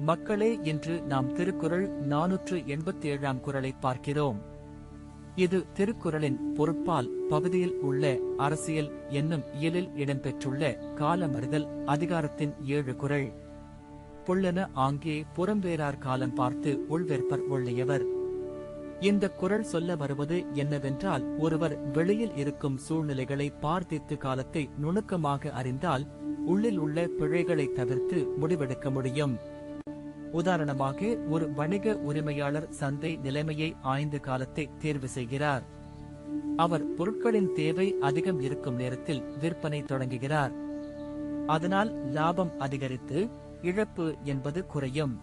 மக்களே, இன்று நாம் திருக்குறள் 487 குறளை பார்க்கிறோம். இது திருக்குறளின் பொருட்பால் பகுதியில் உள்ள அரசியல் என்னும் இயலில் இடம்பெற்றுள்ள காலமறிதல் அதிகாரத்தின் 7 குறள். புல்லென ஆங்கே புறம்பேரார் காலம் பார்த்து உள்வேற்பர் ஒள்ளியவர். இந்த குறள் சொல்ல வருவது என்னவென்றால், ஒருவர் வெளியில் இருக்கும் சூழ்நிலைகளை பார்த்தித்து காலத்தை நுணுக்கமாக அறிந்தால் உள்ளில் உள்ள பிழைகளை தவிர்த்து முடிவெடுக்க முடியும். உதாரணமாக, ஒரு வணிக உரிமையாளர் சந்தை நிலைமையை ஆய்ந்து காலத்தை தேர்வு செய்கிறார். அவர் பொருட்களின் தேவை அதிகம் இருக்கும் நேரத்தில் விற்பனை தொடங்குகிறார். அதனால் லாபம் அதிகரித்து இழப்பு என்பது குறையும்.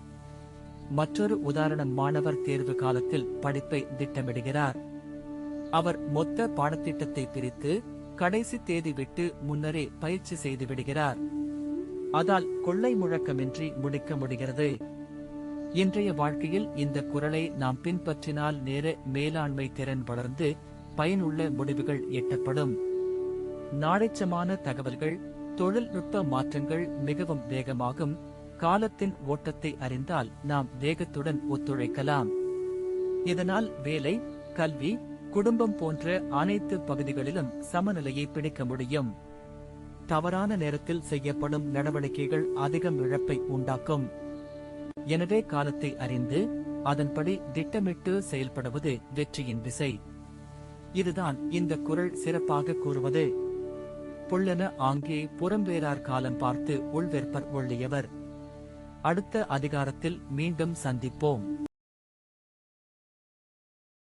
மற்றொரு உதாரணம், மாணவர் தேர்வு காலத்தில் படிப்பை திட்டமிடுகிறார். அவர் மொத்த பாடத்திட்டத்தை பிரித்து கடைசி தேதி விட்டு முன்னரே பயிற்சி செய்து விடுகிறார். அதால் கொள்ளை முழக்கமின்றி முடிக்க முடிகிறது. இன்றைய வாழ்க்கையில் இந்த குறளை நாம் பின்பற்றினால் நேர மேலாண்மை திறன் வளர்ந்து பயனுள்ள முடிவுகள் எட்டப்படும். நாடைச்சமான தகவல்கள், தொழில்நுட்ப மாற்றங்கள் மிகவும் வேகமாகும். காலத்தின் ஓட்டத்தை அறிந்தால் நாம் வேகத்துடன் ஒத்துழைக்கலாம். இதனால் வேலை, கல்வி, குடும்பம் போன்ற அனைத்து பகுதிகளிலும் சமநிலையை பிடிக்க முடியும். தவறான நேரத்தில் செய்யப்படும் நடவடிக்கைகள் அதிகம் இழப்பை உண்டாக்கும். எனவே காலத்தை அறிந்து அதன்படி திட்டமிட்டு செயல்படுவது வெற்றியின் திசை. இதுதான் இந்த குறள் சிறப்பாக கூறுவது. புல்லென ஆங்கே புறம்பேரார் காலம் பார்த்து உள்வேற்பர் ஒள்ளியவர். அடுத்த அதிகாரத்தில் மீண்டும் சந்திப்போம்.